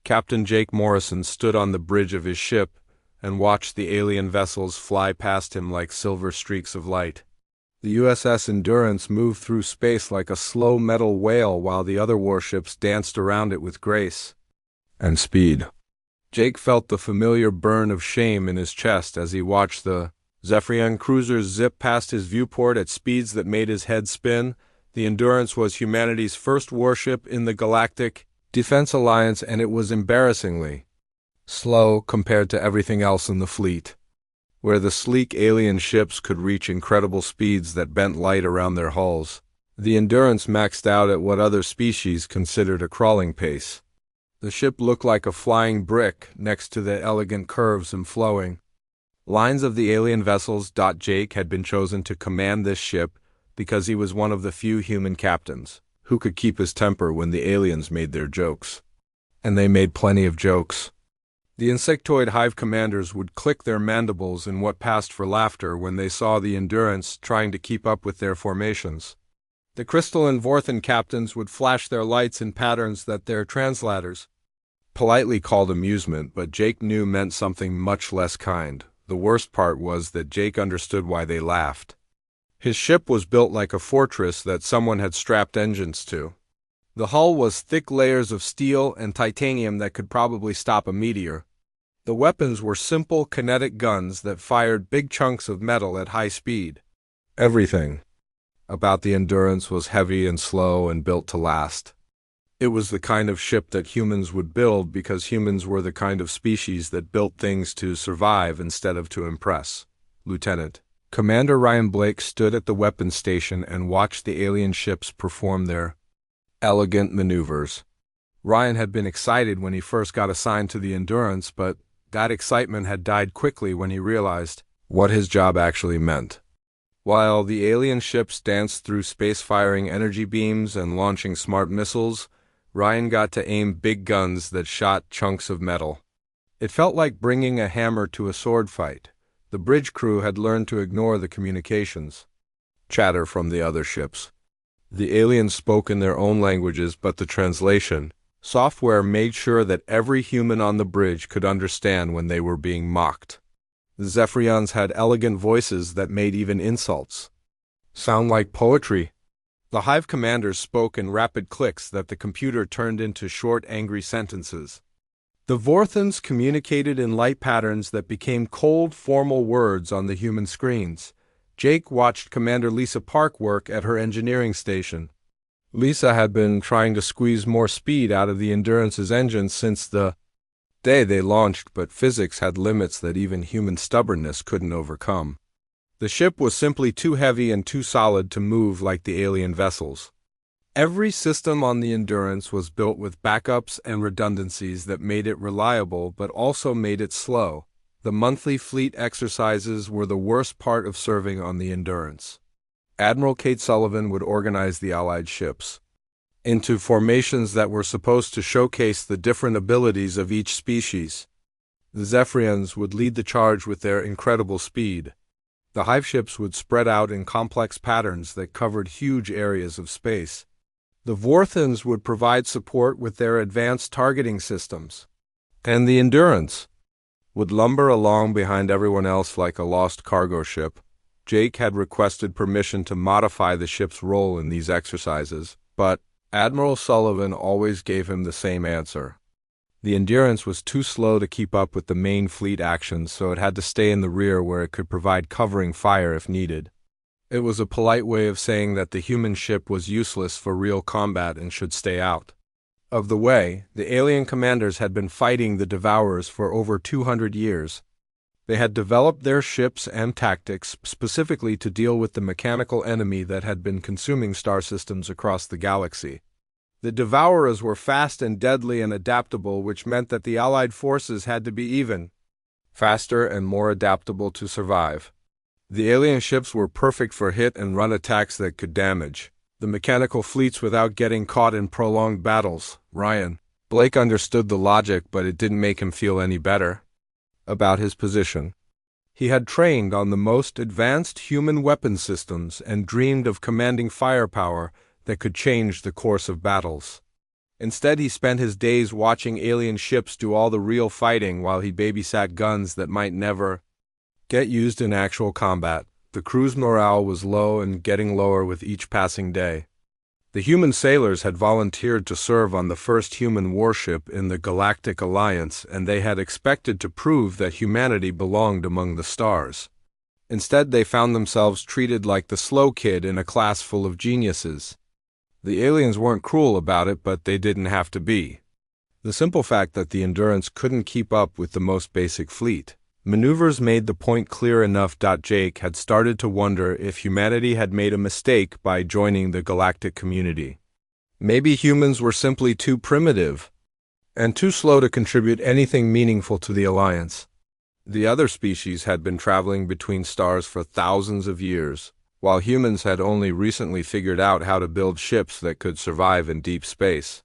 Captain Jake Morrison stood on the bridge of his ship and watched the alien vessels fly past him like silver streaks of light. The USS Endurance moved through space like a slow metal whale while the other warships danced around it with grace and speed. Jake felt the familiar burn of shame in his chest as he watched the Zephyrian cruisers zip past his viewport at speeds that made his head spin. The Endurance was humanity's first warship in the Galactic Defense Alliance, and it was embarrassingly slow compared to everything else in the fleet. Where the sleek alien ships could reach incredible speeds that bent light around their hulls, the Endurance maxed out at what other species considered a crawling pace. The ship looked like a flying brick next to the elegant curves and flowing lines of the alien vessels. Jake had been chosen to command this ship because he was one of the few human captains who could keep his temper when the aliens made their jokes. And they made plenty of jokes. The insectoid hive commanders would click their mandibles in what passed for laughter when they saw the Endurance trying to keep up with their formations. The Crystal and Vorthan captains would flash their lights in patterns that their translators politely called amusement, but Jake knew meant something much less kind. The worst part was that Jake understood why they laughed. His ship was built like a fortress that someone had strapped engines to. The hull was thick layers of steel and titanium that could probably stop a meteor. The weapons were simple kinetic guns that fired big chunks of metal at high speed. Everything about the Endurance was heavy and slow and built to last. It was the kind of ship that humans would build because humans were the kind of species that built things to survive instead of to impress. Lieutenant Commander Ryan Blake stood at the weapons station and watched the alien ships perform their elegant maneuvers. Ryan had been excited when he first got assigned to the Endurance, but that excitement had died quickly when he realized what his job actually meant. While the alien ships danced through space firing energy beams and launching smart missiles, Ryan got to aim big guns that shot chunks of metal. It felt like bringing a hammer to a sword fight. The bridge crew had learned to ignore the communications chatter from the other ships. The aliens spoke in their own languages, but the translation software made sure that every human on the bridge could understand when they were being mocked. The Zephyrians had elegant voices that made even insults sound like poetry. The hive commanders spoke in rapid clicks that the computer turned into short, angry sentences. The Vorthans communicated in light patterns that became cold, formal words on the human screens. Jake watched Commander Lisa Park work at her engineering station. Lisa had been trying to squeeze more speed out of the Endurance's engines since the day they launched, but physics had limits that even human stubbornness couldn't overcome. The ship was simply too heavy and too solid to move like the alien vessels. Every system on the Endurance was built with backups and redundancies that made it reliable but also made it slow. The monthly fleet exercises were the worst part of serving on the Endurance. Admiral Kate Sullivan would organize the Allied ships into formations that were supposed to showcase the different abilities of each species. The Zephyrians would lead the charge with their incredible speed. The hive ships would spread out in complex patterns that covered huge areas of space. The Vorthans would provide support with their advanced targeting systems. And the Endurance would lumber along behind everyone else like a lost cargo ship. Jake had requested permission to modify the ship's role in these exercises, but Admiral Sullivan always gave him the same answer. The Endurance was too slow to keep up with the main fleet actions, so it had to stay in the rear where it could provide covering fire if needed. It was a polite way of saying that the human ship was useless for real combat and should stay out of the way. The alien commanders had been fighting the Devourers for over 200 years. They had developed their ships and tactics specifically to deal with the mechanical enemy that had been consuming star systems across the galaxy. The Devourers were fast and deadly and adaptable, which meant that the Allied forces had to be even faster and more adaptable to survive. The alien ships were perfect for hit-and-run attacks that could damage the mechanical fleets without getting caught in prolonged battles. Ryan Blake understood the logic, but it didn't make him feel any better about his position. He had trained on the most advanced human weapon systems and dreamed of commanding firepower that could change the course of battles. Instead, he spent his days watching alien ships do all the real fighting while he babysat guns that might never get used in actual combat. The crew's morale was low and getting lower with each passing day. The human sailors had volunteered to serve on the first human warship in the Galactic Alliance, and they had expected to prove that humanity belonged among the stars. Instead, they found themselves treated like the slow kid in a class full of geniuses. The aliens weren't cruel about it, but they didn't have to be. The simple fact that the Endurance couldn't keep up with the most basic fleet maneuvers made the point clear enough. Jake had started to wonder if humanity had made a mistake by joining the galactic community. Maybe humans were simply too primitive and too slow to contribute anything meaningful to the Alliance. The other species had been traveling between stars for thousands of years, while humans had only recently figured out how to build ships that could survive in deep space.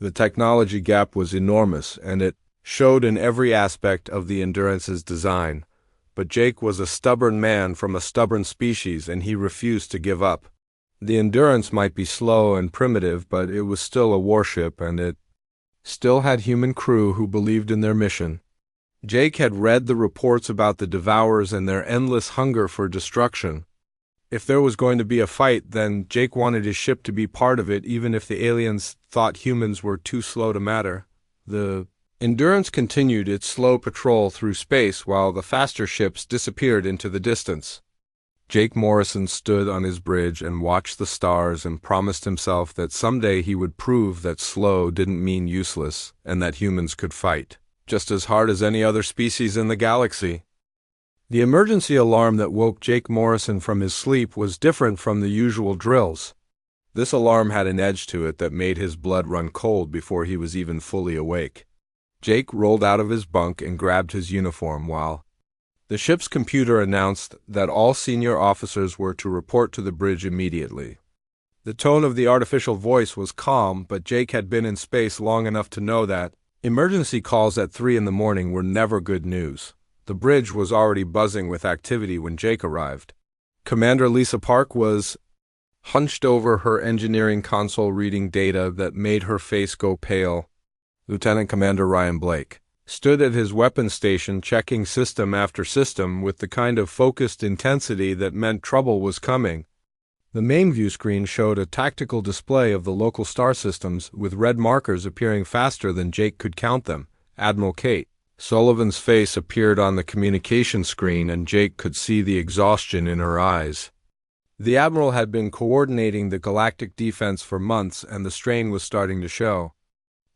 The technology gap was enormous, and it showed in every aspect of the Endurance's design. But Jake was a stubborn man from a stubborn species, and he refused to give up. The Endurance might be slow and primitive, but it was still a warship, and it still had human crew who believed in their mission. Jake had read the reports about the Devourers and their endless hunger for destruction. If there was going to be a fight, then Jake wanted his ship to be part of it, even if the aliens thought humans were too slow to matter. The Endurance continued its slow patrol through space while the faster ships disappeared into the distance. Jake Morrison stood on his bridge and watched the stars and promised himself that someday he would prove that slow didn't mean useless and that humans could fight just as hard as any other species in the galaxy. The emergency alarm that woke Jake Morrison from his sleep was different from the usual drills. This alarm had an edge to it that made his blood run cold before he was even fully awake. Jake rolled out of his bunk and grabbed his uniform while the ship's computer announced that all senior officers were to report to the bridge immediately. The tone of the artificial voice was calm, but Jake had been in space long enough to know that emergency calls at 3 in the morning were never good news. The bridge was already buzzing with activity when Jake arrived. Commander Lisa Park was hunched over her engineering console reading data that made her face go pale. Lieutenant Commander Ryan Blake stood at his weapons station checking system after system with the kind of focused intensity that meant trouble was coming. The main view screen showed a tactical display of the local star systems with red markers appearing faster than Jake could count them. Admiral Kate Sullivan's face appeared on the communication screen, and Jake could see the exhaustion in her eyes. The Admiral had been coordinating the galactic defense for months, and the strain was starting to show.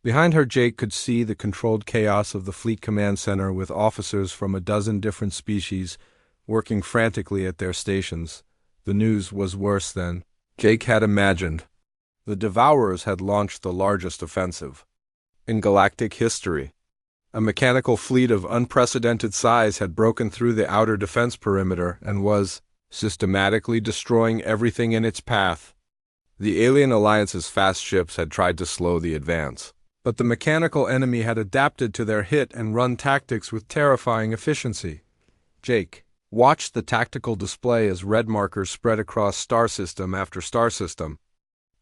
Behind her, Jake could see the controlled chaos of the Fleet Command Center with officers from a dozen different species working frantically at their stations. The news was worse than Jake had imagined. The Devourers had launched the largest offensive in galactic history. A mechanical fleet of unprecedented size had broken through the outer defense perimeter and was systematically destroying everything in its path. The Alien Alliance's fast ships had tried to slow the advance, but the mechanical enemy had adapted to their hit-and-run tactics with terrifying efficiency. Jake watched the tactical display as red markers spread across star system after star system.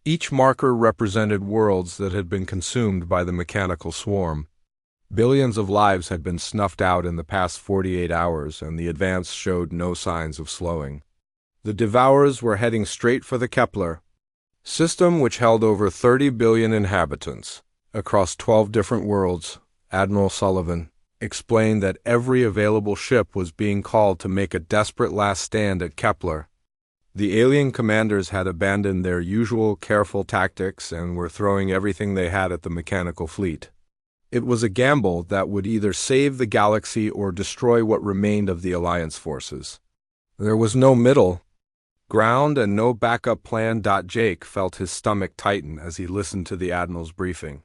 Each marker represented worlds that had been consumed by the mechanical swarm. Billions of lives had been snuffed out in the past 48 hours, and the advance showed no signs of slowing. The Devourers were heading straight for the Kepler system, which held over 30 billion inhabitants across 12 different worlds. Admiral Sullivan explained that every available ship was being called to make a desperate last stand at Kepler. The alien commanders had abandoned their usual careful tactics and were throwing everything they had at the mechanical fleet. It was a gamble that would either save the galaxy or destroy what remained of the Alliance forces. There was no middle ground and no backup plan. Jake felt his stomach tighten as he listened to the Admiral's briefing.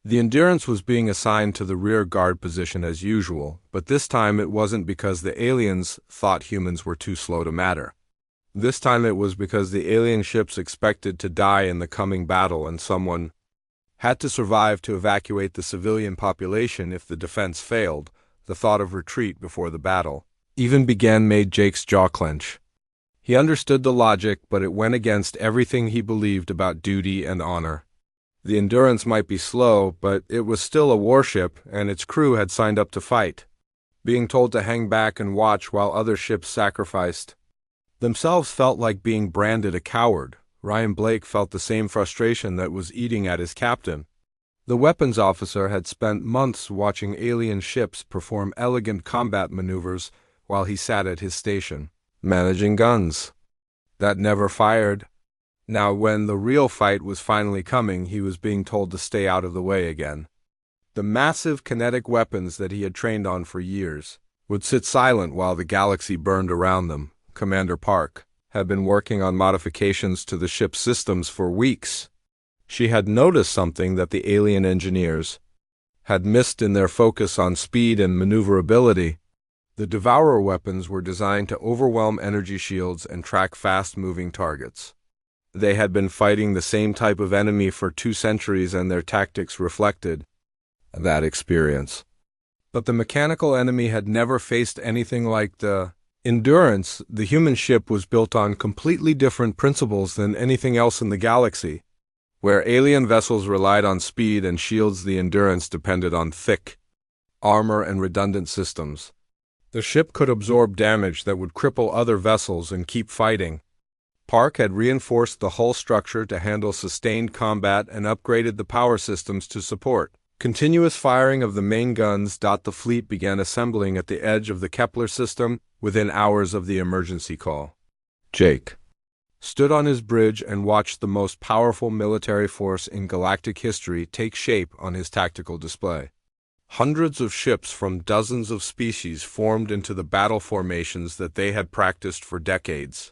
The Endurance was being assigned to the rear guard position as usual, but this time it wasn't because the aliens thought humans were too slow to matter. This time it was because the alien ships expected to die in the coming battle, and someone had to survive to evacuate the civilian population if the defense failed. The thought of retreat before the battle even began made Jake's jaw clench. He understood the logic, but it went against everything he believed about duty and honor. The Endurance might be slow, but it was still a warship, and its crew had signed up to fight. Being told to hang back and watch while other ships sacrificed themselves felt like being branded a coward. Ryan Blake felt the same frustration that was eating at his captain. The weapons officer had spent months watching alien ships perform elegant combat maneuvers while he sat at his station, managing guns that never fired. Now, when the real fight was finally coming, he was being told to stay out of the way again. The massive kinetic weapons that he had trained on for years would sit silent while the galaxy burned around them. Commander Park had been working on modifications to the ship's systems for weeks. She had noticed something that the alien engineers had missed in their focus on speed and maneuverability. The Devourer weapons were designed to overwhelm energy shields and track fast-moving targets. They had been fighting the same type of enemy for 2 centuries, and their tactics reflected that experience. But the mechanical enemy had never faced anything like the Endurance. The human ship was built on completely different principles than anything else in the galaxy. Where alien vessels relied on speed and shields, the Endurance depended on thick armor and redundant systems. The ship could absorb damage that would cripple other vessels and keep fighting. Park had reinforced the hull structure to handle sustained combat and upgraded the power systems to support continuous firing of the main guns. The fleet began assembling at the edge of the Kepler system within hours of the emergency call. Jake stood on his bridge and watched the most powerful military force in galactic history take shape on his tactical display. Hundreds of ships from dozens of species formed into the battle formations that they had practiced for decades.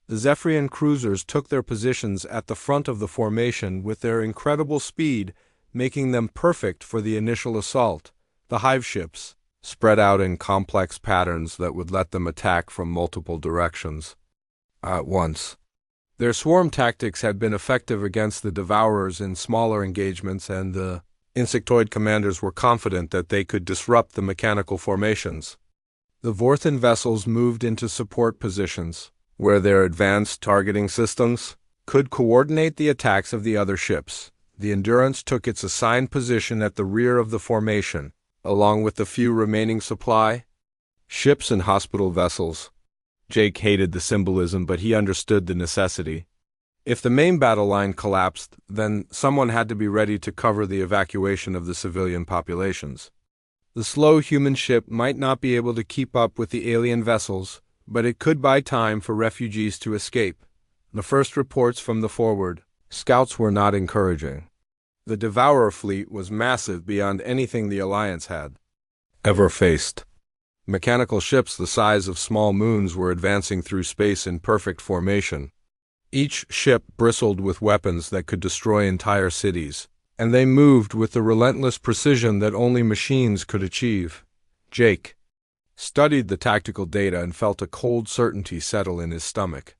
The Zephyrian cruisers took their positions at the front of the formation with their incredible speed, making them perfect for the initial assault. The hive ships spread out in complex patterns that would let them attack from multiple directions at once. Their swarm tactics had been effective against the Devourers in smaller engagements, and the insectoid commanders were confident that they could disrupt the mechanical formations. The Vorthan vessels moved into support positions, where their advanced targeting systems could coordinate the attacks of the other ships. The Endurance took its assigned position at the rear of the formation, along with the few remaining supply ships and hospital vessels. Jake hated the symbolism, but he understood the necessity. If the main battle line collapsed, then someone had to be ready to cover the evacuation of the civilian populations. The slow human ship might not be able to keep up with the alien vessels, but it could buy time for refugees to escape. The first reports from the forward scouts were not encouraging. The Devourer fleet was massive beyond anything the Alliance had ever faced. Mechanical ships the size of small moons were advancing through space in perfect formation. Each ship bristled with weapons that could destroy entire cities, and they moved with the relentless precision that only machines could achieve. Jake studied the tactical data and felt a cold certainty settle in his stomach.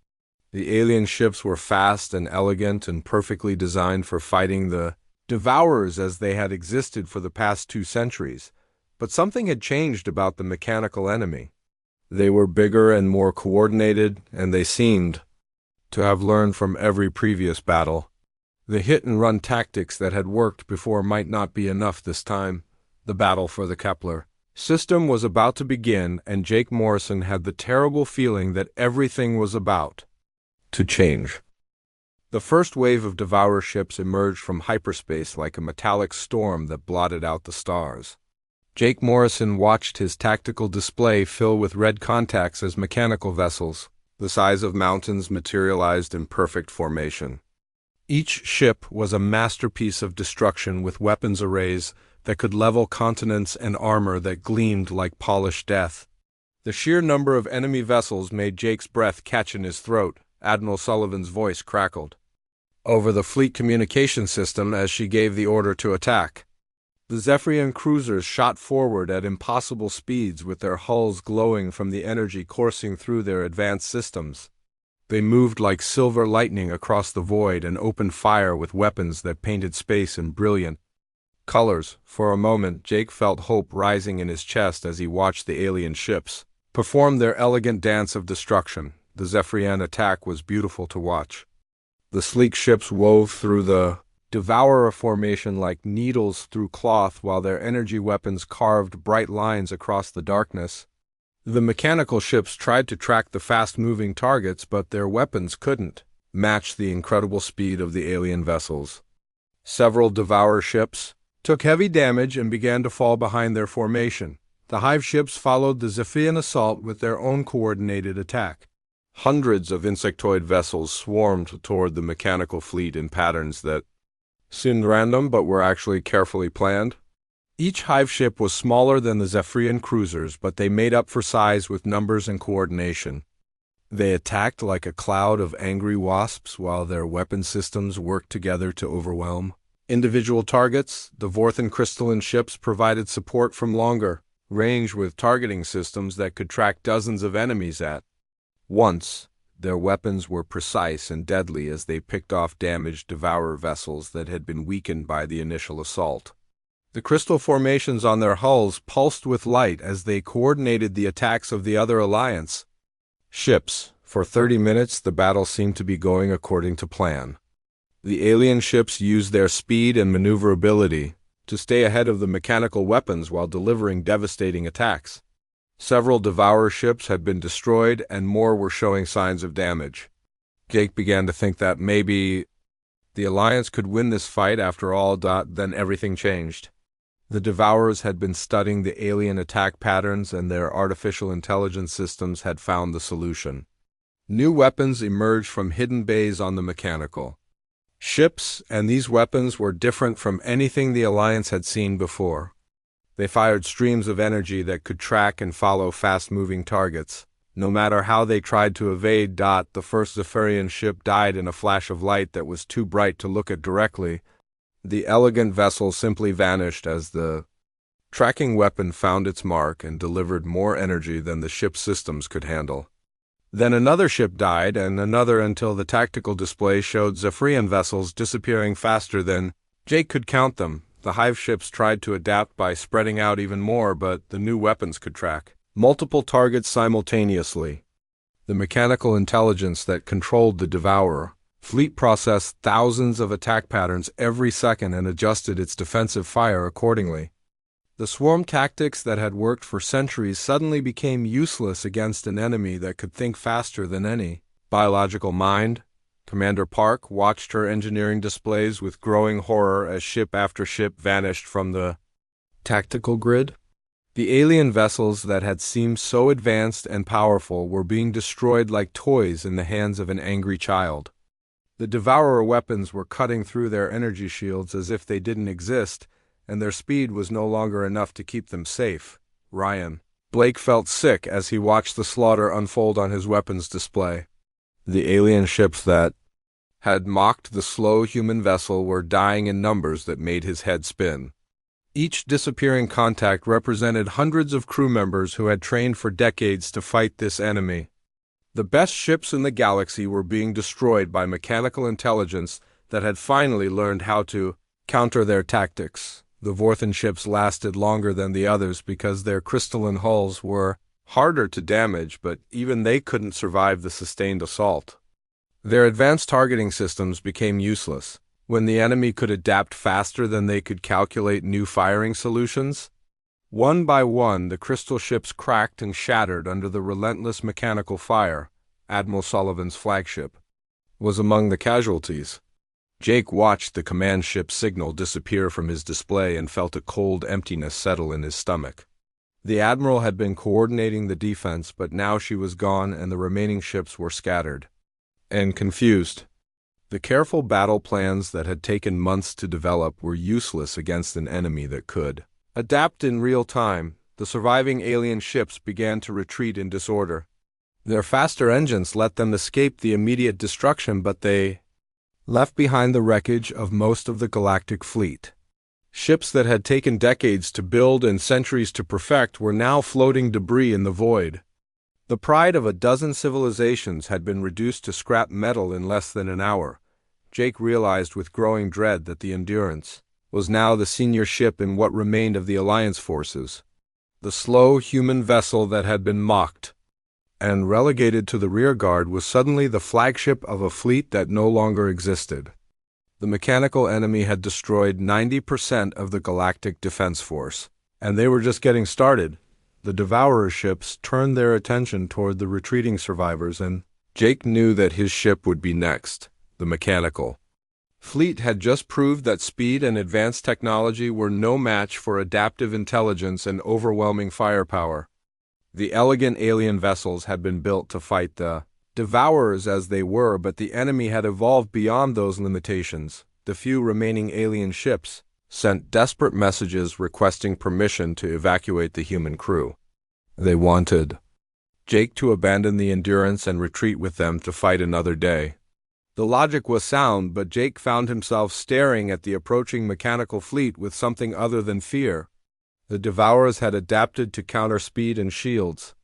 The alien ships were fast and elegant and perfectly designed for fighting the Devourers as they had existed for the past 2 centuries. But something had changed about the mechanical enemy. They were bigger and more coordinated, and they seemed to have learned from every previous battle. The hit-and-run tactics that had worked before might not be enough this time. The battle for the Kepler system was about to begin, and Jake Morrison had the terrible feeling that everything was about to change. The first wave of Devourer ships emerged from hyperspace like a metallic storm that blotted out the stars. Jake Morrison watched his tactical display fill with red contacts as mechanical vessels, the size of mountains, materialized in perfect formation. Each ship was a masterpiece of destruction with weapons arrays that could level continents and armor that gleamed like polished death. The sheer number of enemy vessels made Jake's breath catch in his throat. Admiral Sullivan's voice crackled over the fleet communication system as she gave the order to attack. The Zephyrian cruisers shot forward at impossible speeds with their hulls glowing from the energy coursing through their advanced systems. They moved like silver lightning across the void and opened fire with weapons that painted space in brilliant colors. For a moment, Jake felt hope rising in his chest as he watched the alien ships perform their elegant dance of destruction. The Zephyrian attack was beautiful to watch. The sleek ships wove through the devourer formation like needles through cloth while their energy weapons carved bright lines across the darkness. The mechanical ships tried to track the fast-moving targets, but their weapons couldn't match the incredible speed of the alien vessels. Several devourer ships took heavy damage and began to fall behind their formation. The hive ships followed the Zephyrian assault with their own coordinated attack. Hundreds of insectoid vessels swarmed toward the mechanical fleet in patterns that seemed random but were actually carefully planned. Each hive ship was smaller than the Zephyrian cruisers, but they made up for size with numbers and coordination. They attacked like a cloud of angry wasps while their weapon systems worked together to overwhelm individual targets. The Vorthan crystalline ships provided support from longer range with targeting systems that could track dozens of enemies at once. Their weapons were precise and deadly as they picked off damaged devourer vessels that had been weakened by the initial assault. The crystal formations on their hulls pulsed with light as they coordinated the attacks of the other alliance ships. For 30 minutes, the battle seemed to be going according to plan. The alien ships used their speed and maneuverability to stay ahead of the mechanical weapons while delivering devastating attacks. Several devourer ships had been destroyed and more were showing signs of damage. Jake began to think that maybe the Alliance could win this fight after all. Then everything changed. The Devourers had been studying the alien attack patterns and their artificial intelligence systems had found the solution. New weapons emerged from hidden bays on the mechanical ships, and these weapons were different from anything the Alliance had seen before. They fired streams of energy that could track and follow fast-moving targets. No matter how they tried to evade. The first Zephyrian ship died in a flash of light that was too bright to look at directly. The elegant vessel simply vanished as the tracking weapon found its mark and delivered more energy than the ship's systems could handle. Then another ship died, and another, until the tactical display showed Zephyrian vessels disappearing faster than Jake could count them. The hive ships tried to adapt by spreading out even more, but the new weapons could track multiple targets simultaneously. The mechanical intelligence that controlled the Devourer fleet processed thousands of attack patterns every second and adjusted its defensive fire accordingly. The swarm tactics that had worked for centuries suddenly became useless against an enemy that could think faster than any biological mind. Commander Park watched her engineering displays with growing horror as ship after ship vanished from the tactical grid. The alien vessels that had seemed so advanced and powerful were being destroyed like toys in the hands of an angry child. The Devourer weapons were cutting through their energy shields as if they didn't exist, and their speed was no longer enough to keep them safe. Blake felt sick as he watched the slaughter unfold on his weapons display. The alien ships that had mocked the slow human vessel were dying in numbers that made his head spin. Each disappearing contact represented hundreds of crew members who had trained for decades to fight this enemy. The best ships in the galaxy were being destroyed by mechanical intelligence that had finally learned how to counter their tactics. The Vorthan ships lasted longer than the others because their crystalline hulls were harder to damage, but even they couldn't survive the sustained assault. Their advanced targeting systems became useless. When the enemy could adapt faster than they could calculate new firing solutions, one by one the crystal ships cracked and shattered under the relentless mechanical fire. Admiral Sullivan's flagship was among the casualties. Jake watched the command ship's signal disappear from his display and felt a cold emptiness settle in his stomach. The Admiral had been coordinating the defense, but now she was gone and the remaining ships were scattered and confused. The careful battle plans that had taken months to develop were useless against an enemy that could adapt in real time. The surviving alien ships began to retreat in disorder. Their faster engines let them escape the immediate destruction, but they left behind the wreckage of most of the galactic fleet. Ships that had taken decades to build and centuries to perfect were now floating debris in the void. The pride of a dozen civilizations had been reduced to scrap metal in less than an hour. Jake realized with growing dread that the Endurance was now the senior ship in what remained of the Alliance forces. The slow human vessel that had been mocked and relegated to the rearguard was suddenly the flagship of a fleet that no longer existed. The mechanical enemy had destroyed 90% of the Galactic Defense Force, and they were just getting started. The Devourer ships turned their attention toward the retreating survivors, and Jake knew that his ship would be next, the mechanical fleet had just proved that speed and advanced technology were no match for adaptive intelligence and overwhelming firepower. The elegant alien vessels had been built to fight the Devourers as they were, but the enemy had evolved beyond those limitations. The few remaining alien ships sent desperate messages requesting permission to evacuate the human crew. They wanted Jake to abandon the Endurance and retreat with them to fight another day. The logic was sound, but Jake found himself staring at the approaching mechanical fleet with something other than fear. The Devourers had adapted to counter speed and shields,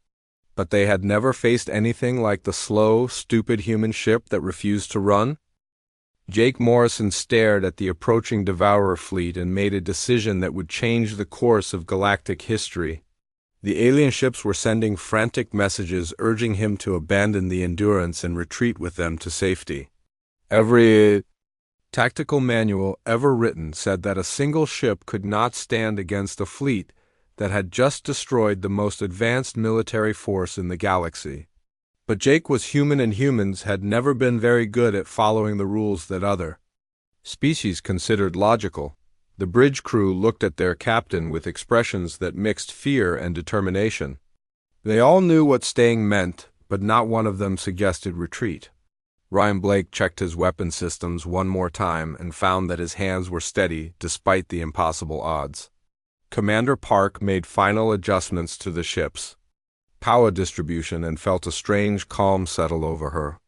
but they had never faced anything like the slow, stupid human ship that refused to run. Jake Morrison stared at the approaching Devourer fleet and made a decision that would change the course of galactic history. The alien ships were sending frantic messages urging him to abandon the Endurance and retreat with them to safety. Every tactical manual ever written said that a single ship could not stand against a fleet that had just destroyed the most advanced military force in the galaxy. But Jake was human, and humans had never been very good at following the rules that other species considered logical. The bridge crew looked at their captain with expressions that mixed fear and determination. They all knew what staying meant, but not one of them suggested retreat. Ryan Blake checked his weapon systems one more time and found that his hands were steady despite the impossible odds. Commander Park made final adjustments to the ship's power distribution and felt a strange calm settle over her.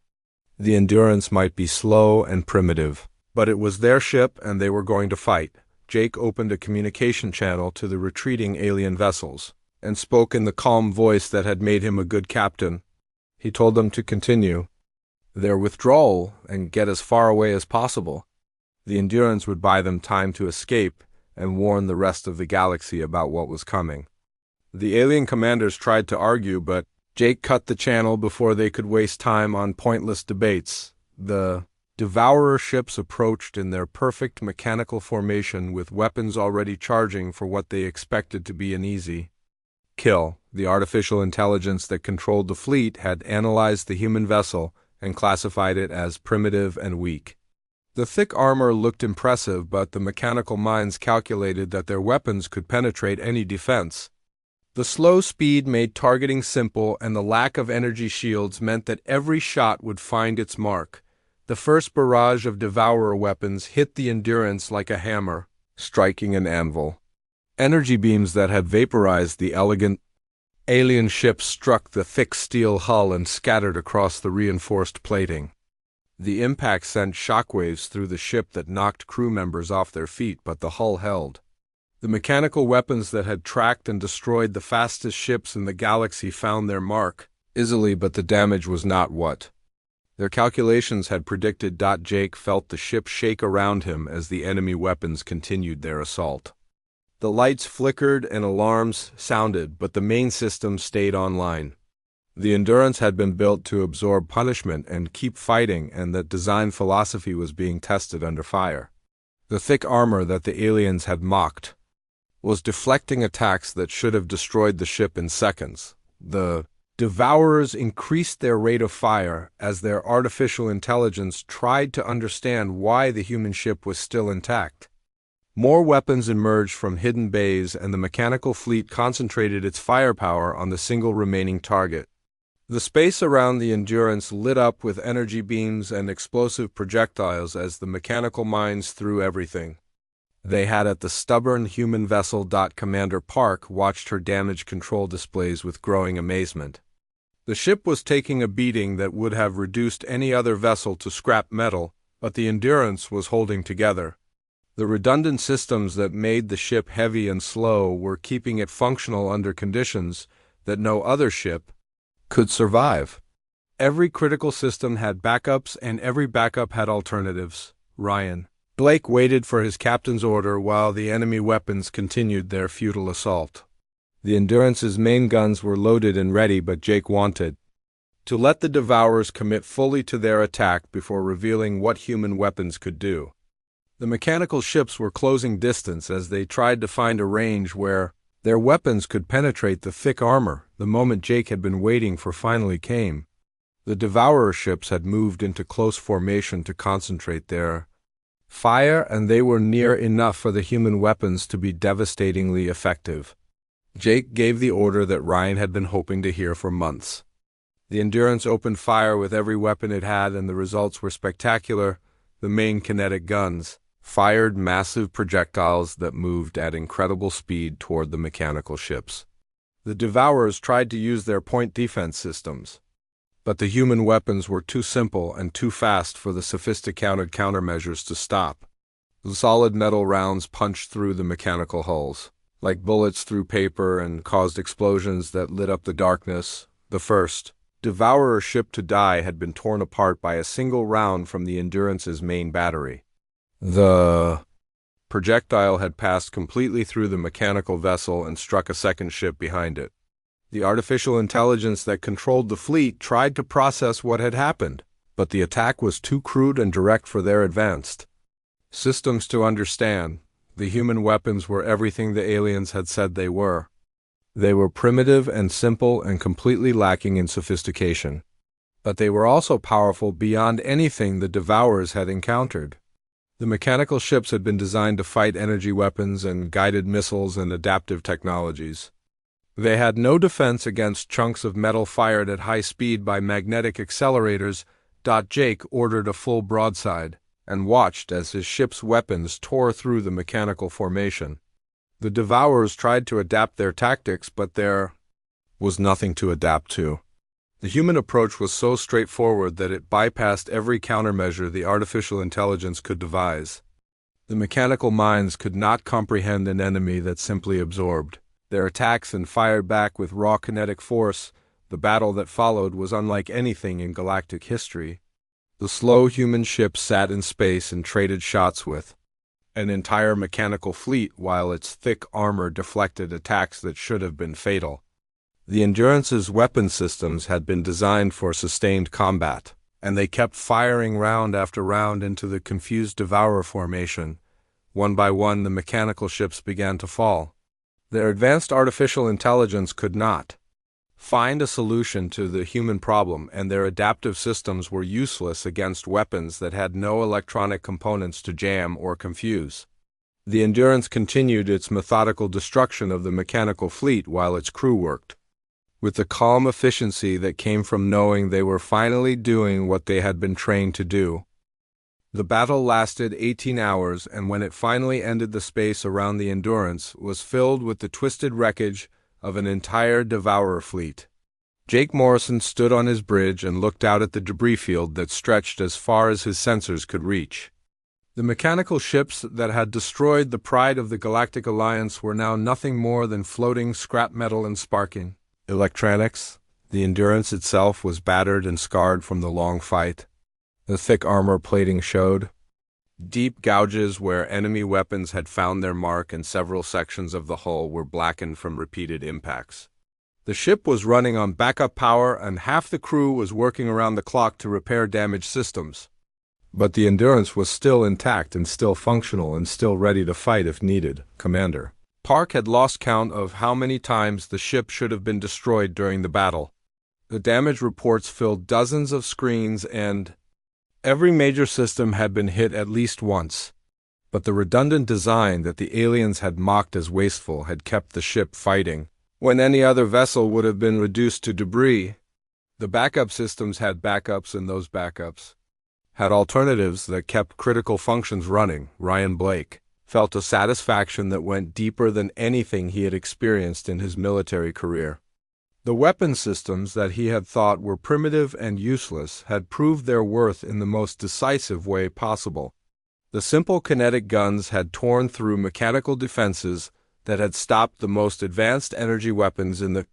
The Endurance might be slow and primitive, but it was their ship and they were going to fight. Jake opened a communication channel to the retreating alien vessels and spoke in the calm voice that had made him a good captain. He told them to continue their withdrawal and get as far away as possible. The Endurance would buy them time to escape and warn the rest of the galaxy about what was coming. The alien commanders tried to argue, but Jake cut the channel before they could waste time on pointless debates. The Devourer ships approached in their perfect mechanical formation with weapons already charging for what they expected to be an easy kill. The artificial intelligence that controlled the fleet had analyzed the human vessel and classified it as primitive and weak. The thick armor looked impressive, but the mechanical minds calculated that their weapons could penetrate any defense. The slow speed made targeting simple, and the lack of energy shields meant that every shot would find its mark. The first barrage of Devourer weapons hit the Endurance like a hammer, striking an anvil. Energy beams that had vaporized the elegant alien ship struck the thick steel hull and scattered across the reinforced plating. The impact sent shockwaves through the ship that knocked crew members off their feet, but the hull held. The mechanical weapons that had tracked and destroyed the fastest ships in the galaxy found their mark easily, but the damage was not what their calculations had predicted. Jake felt the ship shake around him as the enemy weapons continued their assault. The lights flickered and alarms sounded, but the main system stayed online. The Endurance had been built to absorb punishment and keep fighting, and that design philosophy was being tested under fire. The thick armor that the aliens had mocked was deflecting attacks that should have destroyed the ship in seconds. The Devourers increased their rate of fire as their artificial intelligence tried to understand why the human ship was still intact. More weapons emerged from hidden bays, and the mechanical fleet concentrated its firepower on the single remaining target. The space around the Endurance lit up with energy beams and explosive projectiles as the mechanical minds threw everything they had at the stubborn human vessel. Commander Park watched her damage control displays with growing amazement. The ship was taking a beating that would have reduced any other vessel to scrap metal, but the Endurance was holding together. The redundant systems that made the ship heavy and slow were keeping it functional under conditions that no other ship could survive. Every critical system had backups, and every backup had alternatives. Ryan Blake waited for his captain's order while the enemy weapons continued their futile assault. The Endurance's main guns were loaded and ready, but Jake wanted to let the Devourers commit fully to their attack before revealing what human weapons could do. The mechanical ships were closing distance as they tried to find a range where their weapons could penetrate the thick armor. The moment Jake had been waiting for finally came. The Devourer ships had moved into close formation to concentrate their fire, and they were near enough for the human weapons to be devastatingly effective. Jake gave the order that Ryan had been hoping to hear for months. The Endurance opened fire with every weapon it had, and the results were spectacular. The main kinetic guns fired massive projectiles that moved at incredible speed toward the mechanical ships. The Devourers tried to use their point defense systems, but the human weapons were too simple and too fast for the sophisticated countermeasures to stop. The solid metal rounds punched through the mechanical hulls like bullets through paper and caused explosions that lit up the darkness. The first Devourer ship to die had been torn apart by a single round from the Endurance's main battery. The projectile had passed completely through the mechanical vessel and struck a second ship behind it. The artificial intelligence that controlled the fleet tried to process what had happened, but the attack was too crude and direct for their advanced systems to understand. The human weapons were everything the aliens had said they were. They were primitive and simple and completely lacking in sophistication. But they were also powerful beyond anything the Devourers had encountered. The mechanical ships had been designed to fight energy weapons and guided missiles and adaptive technologies. They had no defense against chunks of metal fired at high speed by magnetic accelerators. Jake ordered a full broadside and watched as his ship's weapons tore through the mechanical formation. The Devourers tried to adapt their tactics, but there was nothing to adapt to. The human approach was so straightforward that it bypassed every countermeasure the artificial intelligence could devise. The mechanical minds could not comprehend an enemy that simply absorbed their attacks and fired back with raw kinetic force. The battle that followed was unlike anything in galactic history. The slow human ships sat in space and traded shots with an entire mechanical fleet while its thick armor deflected attacks that should have been fatal. The Endurance's weapon systems had been designed for sustained combat, and they kept firing round after round into the confused Devourer formation. One by one, the mechanical ships began to fall. Their advanced artificial intelligence could not find a solution to the human problem, and their adaptive systems were useless against weapons that had no electronic components to jam or confuse. The Endurance continued its methodical destruction of the mechanical fleet while its crew worked with the calm efficiency that came from knowing they were finally doing what they had been trained to do. The battle lasted 18 hours, and when it finally ended, the space around the Endurance was filled with the twisted wreckage of an entire Devourer fleet. Jake Morrison stood on his bridge and looked out at the debris field that stretched as far as his sensors could reach. The mechanical ships that had destroyed the pride of the Galactic Alliance were now nothing more than floating scrap metal and sparking electronics. The Endurance itself was battered and scarred from the long fight. The thick armor plating showed deep gouges where enemy weapons had found their mark, and several sections of the hull were blackened from repeated impacts. The ship was running on backup power, and half the crew was working around the clock to repair damaged systems. But the Endurance was still intact and still functional and still ready to fight if needed. Commander Park had lost count of how many times the ship should have been destroyed during the battle. The damage reports filled dozens of screens, and every major system had been hit at least once. But the redundant design that the aliens had mocked as wasteful had kept the ship fighting when any other vessel would have been reduced to debris. The backup systems had backups, and those backups had alternatives that kept critical functions running. Ryan Blake felt a satisfaction that went deeper than anything he had experienced in his military career. The weapon systems that he had thought were primitive and useless had proved their worth in the most decisive way possible. The simple kinetic guns had torn through mechanical defenses that had stopped the most advanced energy weapons in the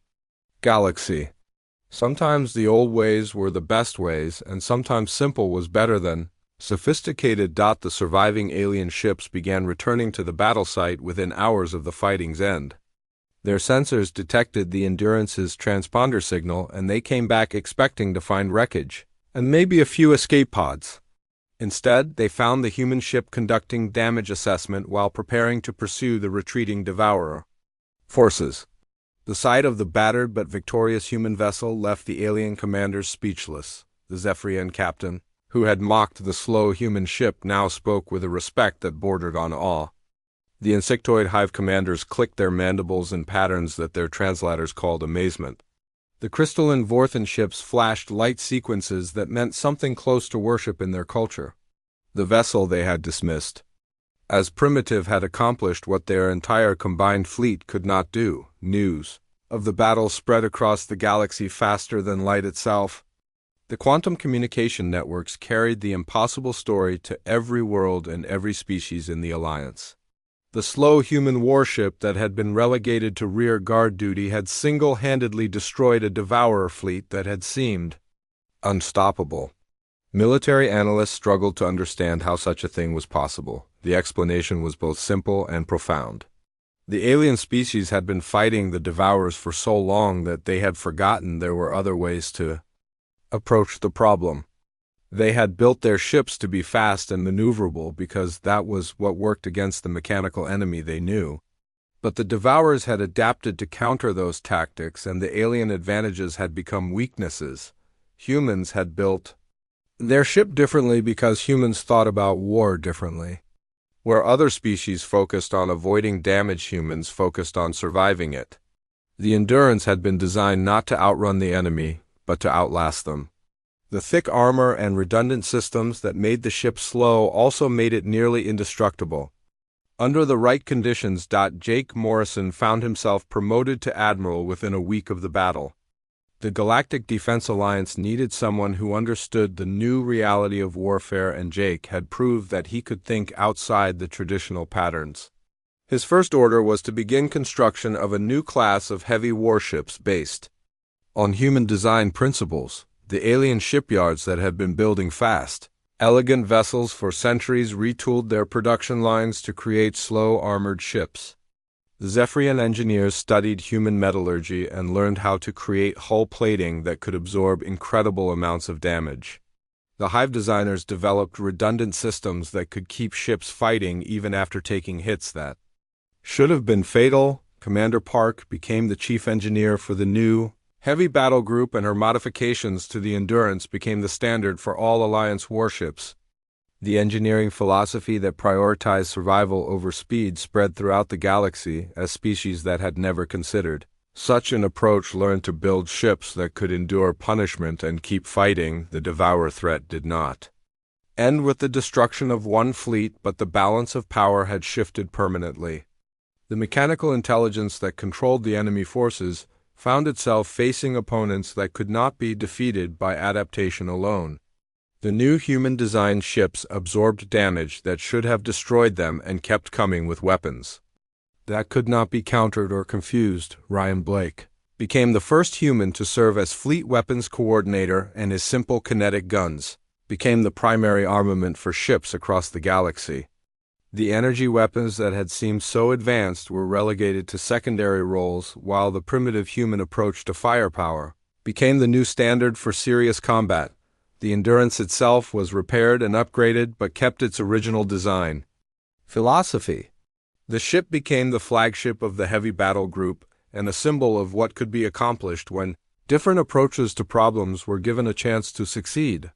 galaxy. Sometimes the old ways were the best ways, and sometimes simple was better than sophisticated. The surviving alien ships began returning to the battle site within hours of the fighting's end. Their sensors detected the Endurance's transponder signal, and they came back expecting to find wreckage and maybe a few escape pods. Instead, they found the human ship conducting damage assessment while preparing to pursue the retreating devourer forces. The sight of the battered but victorious human vessel left the alien commanders speechless. The Zephyrian captain, who had mocked the slow human ship, now spoke with a respect that bordered on awe. The insectoid hive commanders clicked their mandibles in patterns that their translators called amazement. The crystalline Vorthan ships flashed light sequences that meant something close to worship in their culture. The vessel they had dismissed as primitive had accomplished what their entire combined fleet could not do. News of the battle spread across the galaxy faster than light itself. The quantum communication networks carried the impossible story to every world and every species in the Alliance. The slow human warship that had been relegated to rear guard duty had single-handedly destroyed a devourer fleet that had seemed unstoppable. Military analysts struggled to understand how such a thing was possible. The explanation was both simple and profound. The alien species had been fighting the devourers for so long that they had forgotten there were other ways to approach the problem. They had built their ships to be fast and maneuverable because that was what worked against the mechanical enemy they knew. But the devourers had adapted to counter those tactics, and the alien advantages had become weaknesses. Humans had built their ship differently because humans thought about war differently. Where other species focused on avoiding damage, humans focused on surviving it. The Endurance had been designed not to outrun the enemy, but to outlast them. The thick armor and redundant systems that made the ship slow also made it nearly indestructible. Under the right conditions, Jake Morrison found himself promoted to admiral within a week of the battle. The Galactic Defense Alliance needed someone who understood the new reality of warfare, and Jake had proved that he could think outside the traditional patterns. His first order was to begin construction of a new class of heavy warships based on human design principles. The alien shipyards that had been building fast, elegant vessels for centuries retooled their production lines to create slow armored ships. The Zephyrian engineers studied human metallurgy and learned how to create hull plating that could absorb incredible amounts of damage. The Hive designers developed redundant systems that could keep ships fighting even after taking hits that should have been fatal. Commander Park became the chief engineer for the new heavy battle group, and her modifications to the Endurance became the standard for all Alliance warships. The engineering philosophy that prioritized survival over speed spread throughout the galaxy as species that had never considered such an approach learned to build ships that could endure punishment and keep fighting. The Devourer threat did not end with the destruction of one fleet, but the balance of power had shifted permanently. The mechanical intelligence that controlled the enemy forces found itself facing opponents that could not be defeated by adaptation alone. The new human-designed ships absorbed damage that should have destroyed them and kept coming with weapons that could not be countered or confused. Ryan Blake became the first human to serve as fleet weapons coordinator, and his simple kinetic guns became the primary armament for ships across the galaxy. The energy weapons that had seemed so advanced were relegated to secondary roles, while the primitive human approach to firepower became the new standard for serious combat. The Endurance itself was repaired and upgraded, but kept its original design philosophy. The ship became the flagship of the heavy battle group and a symbol of what could be accomplished when different approaches to problems were given a chance to succeed.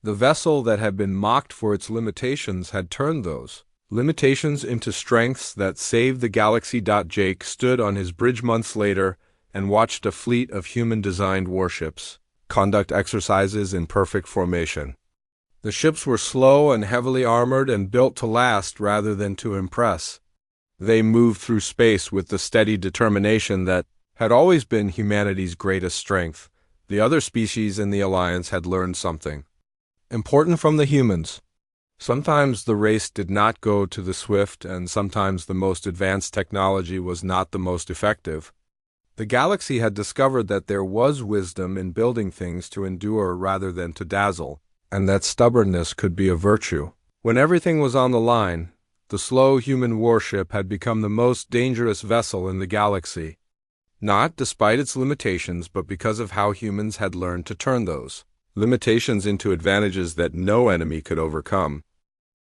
The vessel that had been mocked for its limitations had turned those limitations into strengths that saved the galaxy. Jake stood on his bridge months later and watched a fleet of human-designed warships conduct exercises in perfect formation. The ships were slow and heavily armored and built to last rather than to impress. They moved through space with the steady determination that had always been humanity's greatest strength. The other species in the Alliance had learned something important from the humans. Sometimes the race did not go to the swift, and sometimes the most advanced technology was not the most effective. The galaxy had discovered that there was wisdom in building things to endure rather than to dazzle, and that stubbornness could be a virtue. When everything was on the line, the slow human warship had become the most dangerous vessel in the galaxy. Not despite its limitations, but because of how humans had learned to turn those limitations into advantages that no enemy could overcome,